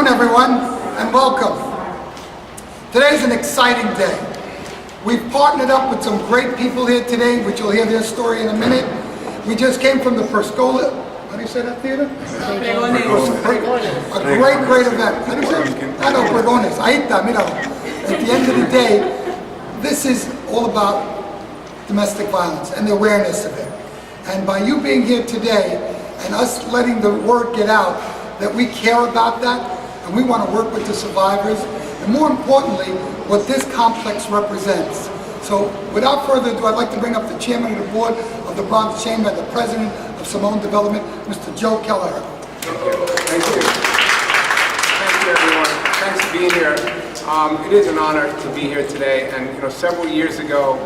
Good afternoon, everyone, and welcome. Today's an exciting day. We've partnered up with some great people here today, which you'll hear their story in a minute. We just came from the Perscola, how do you say that theater? A great event. How do you say it? I know, Pregones. Ahí está, mira. At the end of the day, this is all about domestic violence and the awareness of it. And by you being here today and us letting the word get out that we care about that and we want to work with the survivors, and more importantly, what this complex represents. So without further ado, I'd like to bring up the chairman of the board of the Bronx Chamber and the president of Simone Development, Mr. Joe Kelleher. Thank you, everyone. Thanks for being here. It is an honor to be here today. And several years ago,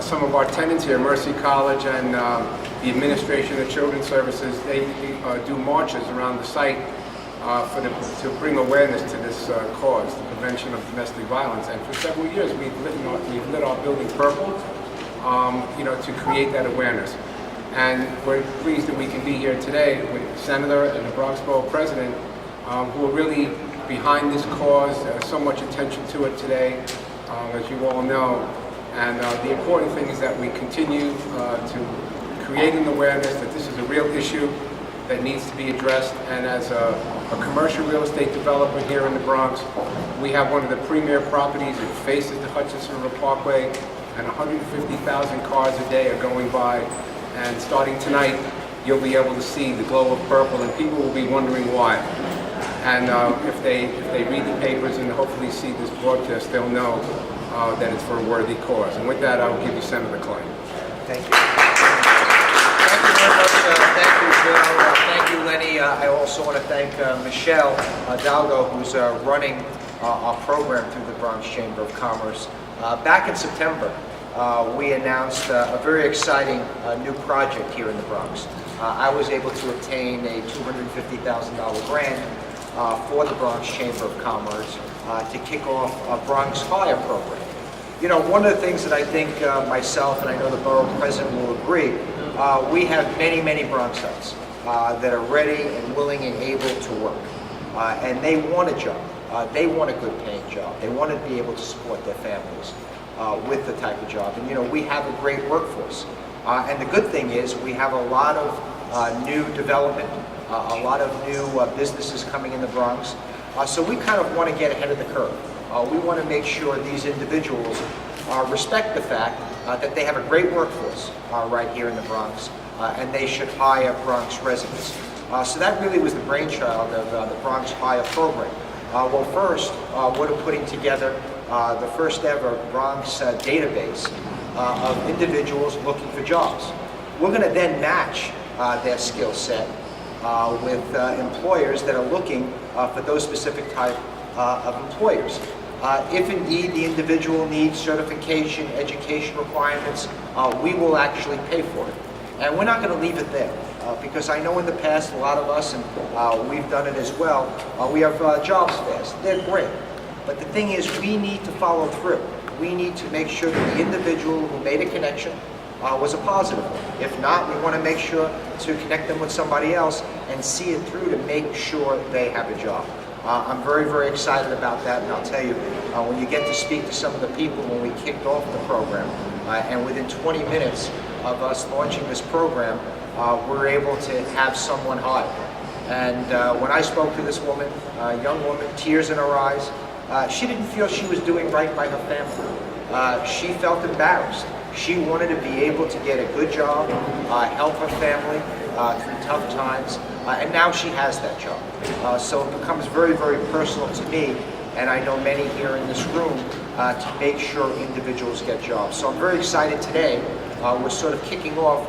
some of our tenants here, Mercy College and the administration of Children's Services, they do marches around the site to bring awareness to this cause, the prevention of domestic violence. And for several years, we've lit our building purple, to create that awareness. And we're pleased that we can be here today with the Senator and the Bronx Borough President, who are really behind this cause. So much attention to it today, as you all know. And the important thing is that we continue to create an awareness that this is a real issue that needs to be addressed. And as a commercial real estate developer here in the Bronx, we have one of the premier properties. It faces the Hutchinson River Parkway, and 150,000 cars a day are going by. And starting tonight, you'll be able to see the glow of purple, and people will be wondering why. And if they read the papers and hopefully see this broadcast, they'll know that it's for a worthy cause. And with that, I will give you Senator Klein. Thank you. Thank you very much. Thank you, Joe. Thank you, Lenny. I also want to thank Michelle Dalgo, who's running our program through the Bronx Chamber of Commerce. Back in September, we announced a very exciting new project here in the Bronx. I was able to obtain a $250,000 grant for the Bronx Chamber of Commerce to kick off a Bronx H.I.R.E program. One of the things that I think myself and I know the borough president will agree, we have many Bronxites that are ready and willing and able to work. And they want a job. They want a good paying job. They want to be able to support their families with the type of job. And we have a great workforce. And the good thing is we have a lot of new development, a lot of new businesses coming in the Bronx. So we kind of want to get ahead of the curve. We want to make sure these individuals respect the fact that they have a great workforce right here in the Bronx, and they should hire Bronx residents. So that really was the brainchild of the Bronx H.I.R.E program. Well, first, we're putting together the first ever Bronx database of individuals looking for jobs. We're going to then match their skill set with employers that are looking for those specific type of employers. If indeed the individual needs certification, education requirements, we will actually pay for it. And we're not going to leave it there, because I know in the past a lot of us, and we've done it as well, we have jobs fairs. They're great. But the thing is, we need to follow through. We need to make sure that the individual who made a connection was a positive one. If not, we want to make sure to connect them with somebody else and see it through to make sure they have a job. I'm very excited about that, and I'll tell you, when you get to speak to some of the people when we kicked off the program, and within 20 minutes of us launching this program, we're able to have someone hired. And when I spoke to this woman, a young woman, tears in her eyes, she didn't feel she was doing right by her family. She felt embarrassed. She wanted to be able to get a good job, help her family through tough times, and now she has that job. So it becomes very personal to me, and I know many here in this room, to make sure individuals get jobs. So I'm very excited today. We're sort of kicking off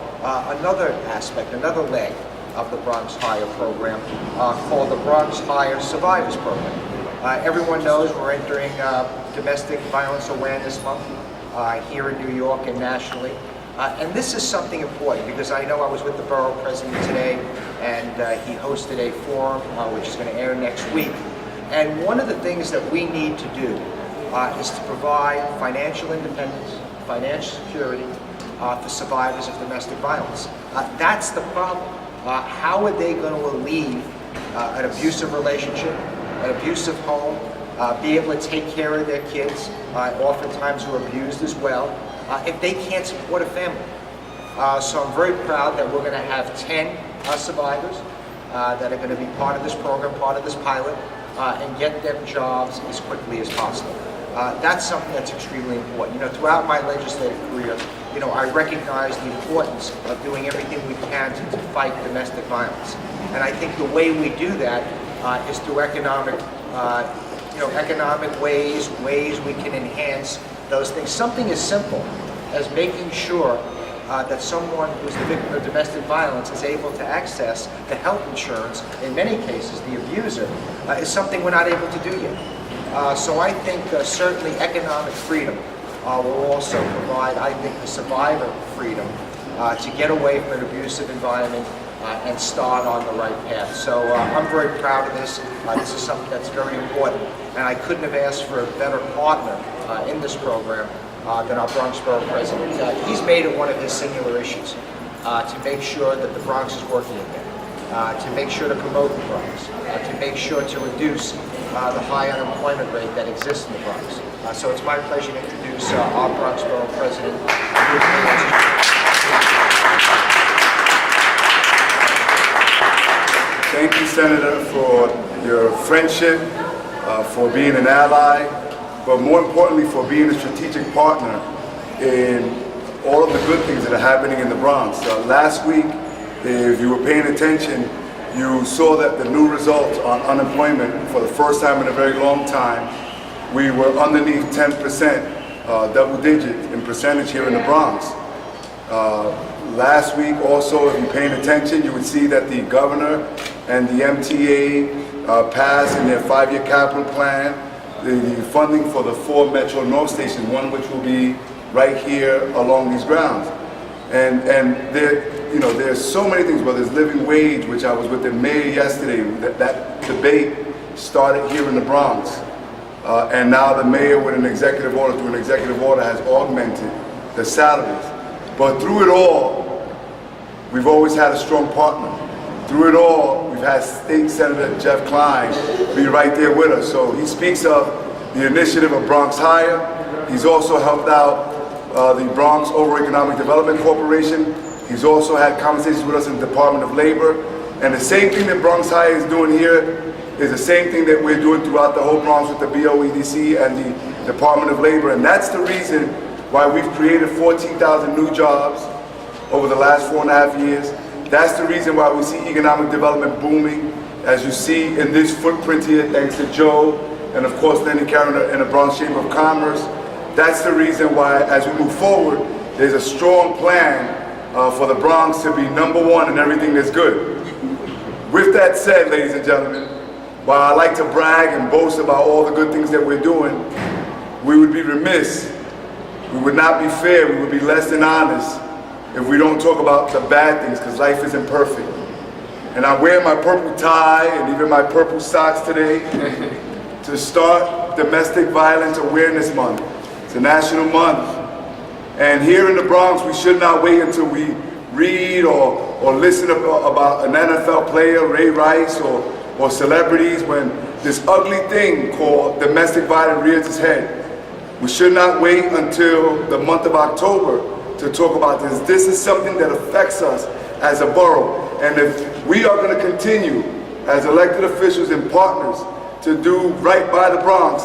another aspect, another leg of the Bronx H.I.R.E program called the Bronx H.I.R.E Survivors Program. Everyone knows we're entering Domestic Violence Awareness Month here in New York and nationally. And this is something important because I know I was with the borough president today, and he hosted a forum which is going to air next week. And one of the things that we need to do is to provide financial independence, financial security for survivors of domestic violence. That's the problem. How are they going to leave an abusive relationship? an abusive home, be able to take care of their kids, oftentimes who are abused as well, if they can't support a family. So I'm very proud that we're going to have 10 survivors that are going to be part of this program, part of this pilot, and get them jobs as quickly as possible. That's something that's extremely important. You know, throughout my legislative career, you know, I recognize the importance of doing everything we can to fight domestic violence. And I think the way we do that is through economic, economic ways we can enhance those things. Something as simple as making sure that someone who's the victim of domestic violence is able to access the health insurance, in many cases the abuser, is something we're not able to do yet. So I think certainly economic freedom will also provide, I think, the survivor freedom to get away from an abusive environment and start on the right path. So I'm very proud of this. This is something that's very important, and I couldn't have asked for a better partner in this program than our Bronx Borough President. He's made it one of his singular issues to make sure that the Bronx is working again, to make sure to promote the Bronx, to make sure to reduce the high unemployment rate that exists in the Bronx. So it's my pleasure to introduce our Bronx Borough President, Ruben Diaz. Thank you, Senator, for your friendship, for being an ally, but more importantly for being a strategic partner in all of the good things that are happening in the Bronx. Last week, if you were paying attention, you saw that the new results on unemployment, for the first time in a very long time, we were underneath 10%, double digit in percentage here in the Bronx. Last week also, if you're paying attention, you would see that the governor and the MTA passed in their 5-year capital plan the funding for the 4 Metro North stations, one which will be right here along these grounds. And there's so many things, whether it's living wage, which I was with the mayor yesterday, that debate started here in the Bronx. And now the mayor, with an executive order, through an executive order, has augmented the salaries. But through it all, we've always had a strong partner. Through it all, we've had State Senator Jeff Klein be right there with us. So he speaks of the initiative of Bronx H.I.R.E. He's also helped out the Bronx Overall Economic Development Corporation. He's also had conversations with us in the Department of Labor. And the same thing that Bronx H.I.R.E. is doing here is the same thing that we're doing throughout the whole Bronx with the BOEDC and the Department of Labor. And that's the reason why we've created 14,000 new jobs over the last 4.5 years. That's the reason why we see economic development booming, as you see in this footprint here, thanks to Joe, and of course Lenny Karen and the Bronx Chamber of Commerce. That's the reason why, as we move forward, there's a strong plan for the Bronx to be #1 in everything that's good. With that said, ladies and gentlemen, while I like to brag and boast about all the good things that we're doing, we would be remiss, we would not be fair, we would be less than honest if we don't talk about the bad things, because life isn't perfect. And I wear my purple tie and even my purple socks today to start Domestic Violence Awareness Month. It's a national month. And here in the Bronx, we should not wait until we read or listen about an NFL player, Ray Rice, or celebrities, when this ugly thing called domestic violence rears its head. We should not wait until the month of October to talk about this. This is something that affects us as a borough. And if we are going to continue as elected officials and partners to do right by the Bronx,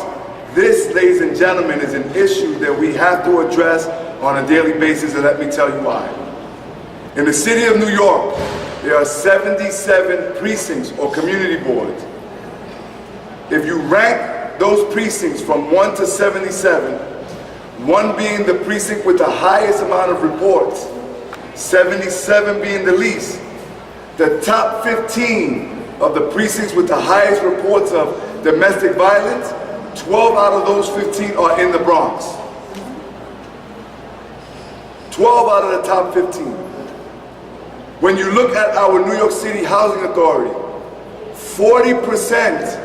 this, ladies and gentlemen, is an issue that we have to address on a daily basis, and let me tell you why. In the city of New York, there are 77 precincts or community boards. If you rank those precincts from 1 to 77, 1 being the precinct with the highest amount of reports, 77 being the least, the top 15 of the precincts with the highest reports of domestic violence, 12 out of those 15 are in the Bronx. 12 out of the top 15. When you look at our New York City Housing Authority, 40%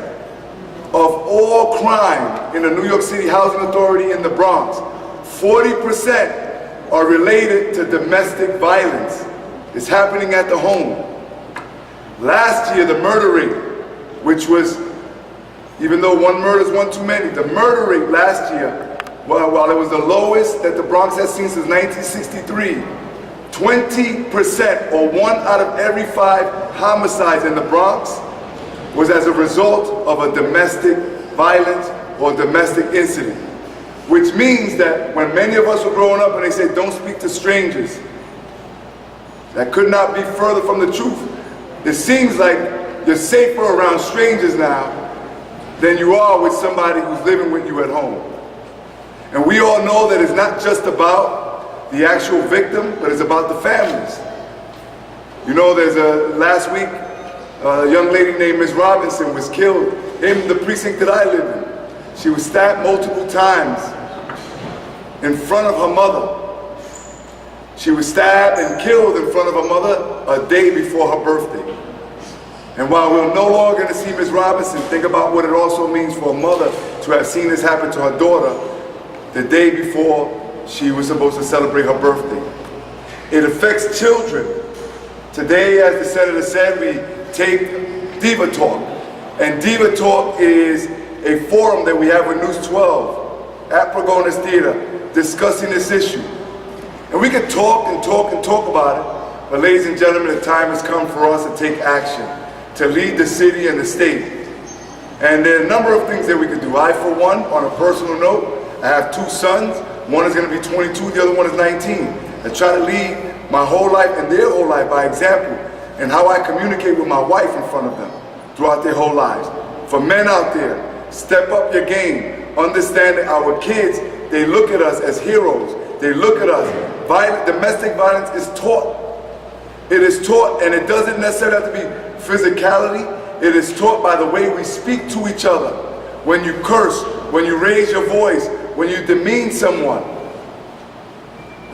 of all crime in the New York City Housing Authority in the Bronx, 40% are related to domestic violence. It's happening at the home. Last year, the murder rate, which was Even though one murder is one too many, the murder rate last year, while it was the lowest that the Bronx has seen since 1963, 20% or 1 out of every 5 homicides in the Bronx was as a result of a domestic violence or domestic incident. Which means that when many of us were growing up and they said, don't speak to strangers, that could not be further from the truth. It seems like you're safer around strangers now than you are with somebody who's living with you at home. And we all know that it's not just about the actual victim, but it's about the families. You know, last week, a young lady named Ms. Robinson was killed in the precinct that I live in. She was stabbed multiple times in front of her mother. She was stabbed and killed in front of her mother a day before her birthday. And while we're no longer going to see Ms. Robinson, think about what it also means for a mother to have seen this happen to her daughter the day before she was supposed to celebrate her birthday. It affects children. Today, as the Senator said, we take Diva Talk. And Diva Talk is a forum that we have with News 12 at Pregonis Theater discussing this issue. And we can talk and talk and talk about it, but ladies and gentlemen, the time has come for us to take action, to lead the city and the state. And there are a number of things that we can do. I, for one, on a personal note, I have 2 sons. One is going to be 22, the other one is 19. I try to lead my whole life and their whole life by example, and how I communicate with my wife in front of them throughout their whole lives. For men out there, step up your game. Understand that our kids, they look at us as heroes. They look at us. Domestic violence is taught. It is taught, and it doesn't necessarily have to be physicality. It is taught by the way we speak to each other. When you curse, when you raise your voice, when you demean someone.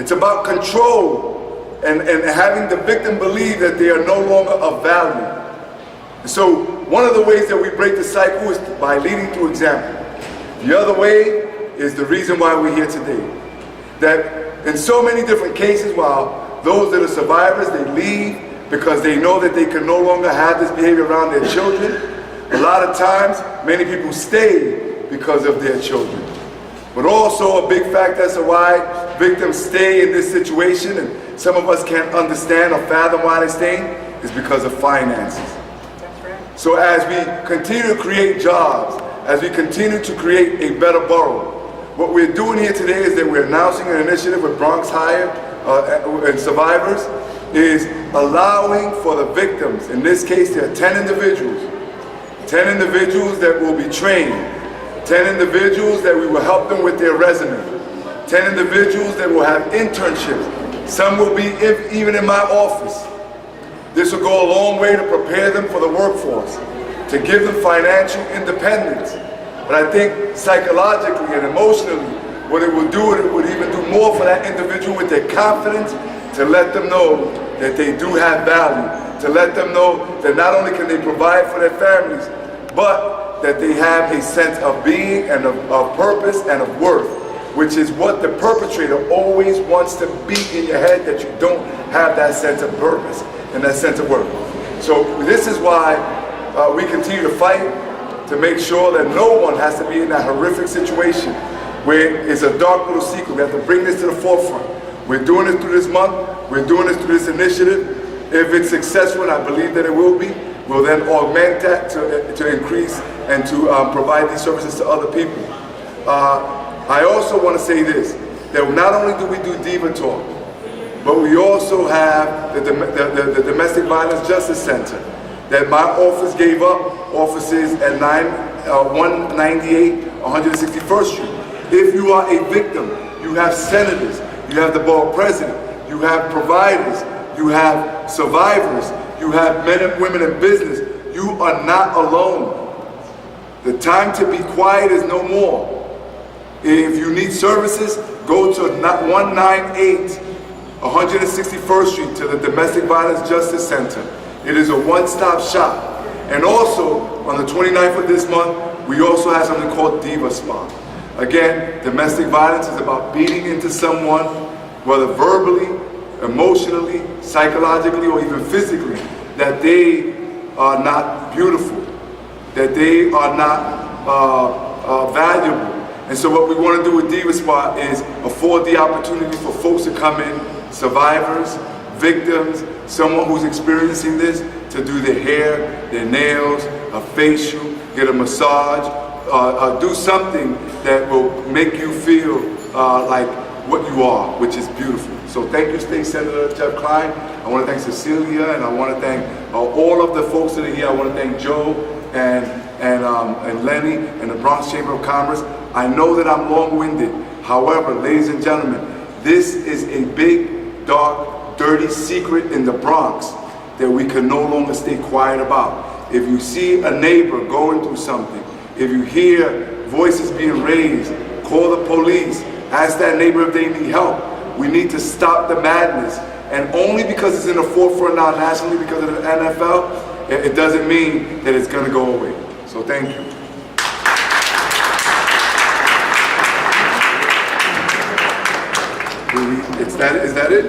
It's about control and having the victim believe that they are no longer of value. So one of the ways that we break the cycle is by leading through example. The other way is the reason why we're here today. That in so many different cases, while those that are survivors, they leave because they know that they can no longer have this behavior around their children. A lot of times, many people stay because of their children. But also a big factor as to why victims stay in this situation, and some of us can't understand or fathom why they're staying, is because of finances. That's right. So as we continue to create jobs, as we continue to create a better borough, what we're doing here today is that we're announcing an initiative with Bronx H.I.R.E. and survivors, is allowing for the victims, in this case there are 10 individuals that will be trained, 10 individuals that we will help them with their resume, 10 individuals that will have internships. Some will be even in my office. This will go a long way to prepare them for the workforce, to give them financial independence. But I think psychologically and emotionally, what it will do, it would even do more for that individual with their confidence, to let them know that they do have value, to let them know that not only can they provide for their families, but that they have a sense of being and of purpose and of worth, which is what the perpetrator always wants to beat in your head, that you don't have that sense of purpose and that sense of worth. So this is why we continue to fight to make sure that no one has to be in that horrific situation where it's a dark little secret. We have to bring this to the forefront. We're doing it through this month. We're doing it through this initiative. If it's successful, and I believe that it will be, we'll then augment that to increase and to provide these services to other people. I also want to say this, that not only do we do Diva Talk, but we also have the Domestic Violence Justice Center that my office gave up offices at 198 161st Street. If you are a victim, you have senators, you have the borough president, you have providers, you have survivors, you have men and women in business. You are not alone. The time to be quiet is no more. If you need services, go to 198 161st Street to the Domestic Violence Justice Center. It is a one-stop shop. And also, on the 29th of this month, we also have something called Diva Spa. Again, domestic violence is about beating into someone, whether verbally, emotionally, psychologically, or even physically, that they are not beautiful, that they are not valuable. And so what we want to do with Diva Spot is afford the opportunity for folks to come in, survivors, victims, someone who's experiencing this, to do their hair, their nails, a facial, get a massage, do something that will make you feel like what you are, which is beautiful. So thank you, State Senator Jeff Klein. I want to thank Cecilia, and I want to thank all of the folks that are here. I want to thank Joe and Lenny and the Bronx Chamber of Commerce. I know that I'm long-winded. However, ladies and gentlemen, this is a big, dark, dirty secret in the Bronx that we can no longer stay quiet about. If you see a neighbor going through something, if you hear voices being raised, call the police, ask that neighbor if they need help. We need to stop the madness. And only because it's in the forefront now nationally because of the NFL, it doesn't mean that it's going to go away. So thank you. Is that it?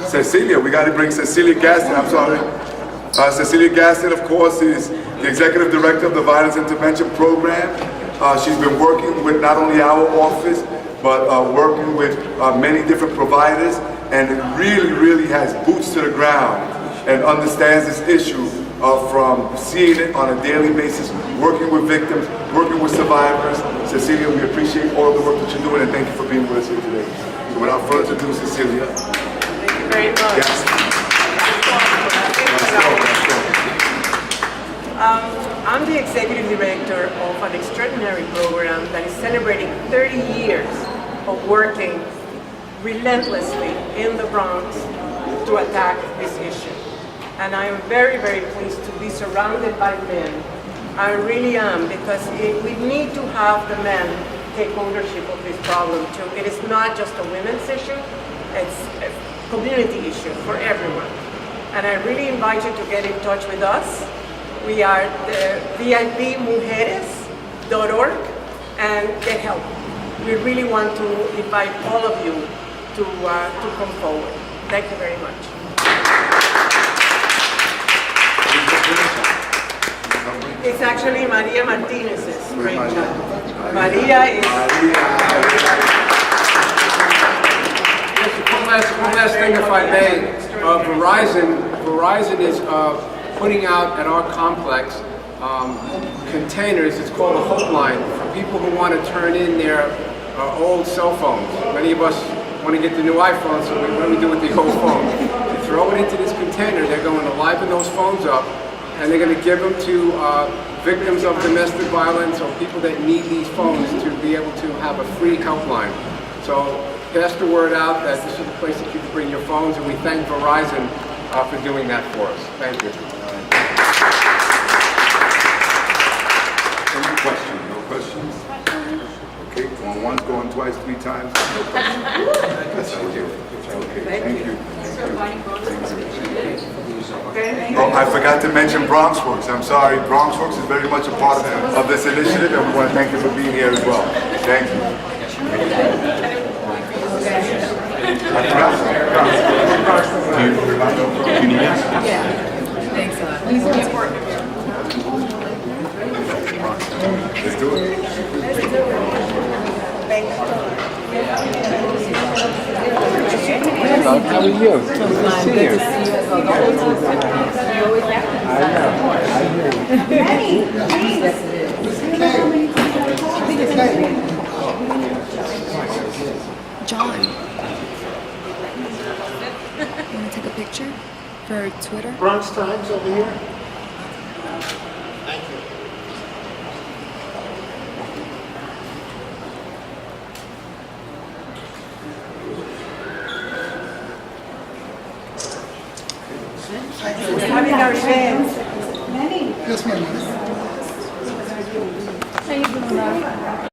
Cecilia, we got to bring Cecilia Gaston, I'm sorry. Cecilia Gaston, of course, is the Executive Director of the Violence Intervention Program. She's been working with not only our office, but working with many different providers, and it really has boots to the ground and understands this issue from seeing it on a daily basis, working with victims, working with survivors. Cecilia, we appreciate all the work that you're doing, and thank you for being with us here today. So without further ado, Cecilia. Thank you very much. Yes. I'm the Executive Director of an extraordinary program that is celebrating 30 years of working relentlessly in the Bronx to attack this issue. And I am very pleased to be surrounded by men. I really am, because we need to have the men take ownership of this problem too. It is not just a women's issue, it's a community issue for everyone. And I really invite you to get in touch with us. We are the VIPmujeres.org and get help. We really want to invite all of you to come forward. Thank you very much. It's actually Maria Martinez's brainchild. Maria is... One last thing, if I may. Verizon is putting out at our complex containers. It's called a Hope Line for people who want to turn in their old cell phones. Many of us want to get the new iPhone, so what do we do with the old phone? They throw it into this container. They're going to liven those phones up, and they're going to give them to victims of domestic violence or people that need these phones to be able to have a free helpline. So pass the word out that this is the place that you can bring your phones, and we thank Verizon for doing that for us. Thank you. Any questions? No questions? Okay, going once, going twice, 3 times. No questions. That's okay. Thank you. Oh, I forgot to mention BronxWorks. I'm sorry. BronxWorks is very much a part of this initiative, and we want to thank you for being here as well. Thank you. Yeah. Thanks a lot. Please support me. Let's do it. How are you? Good to see you. I know. John, you want to take a picture for Twitter? Bronx Times over here. Having our events. Yes, ma'am. How you doing, love?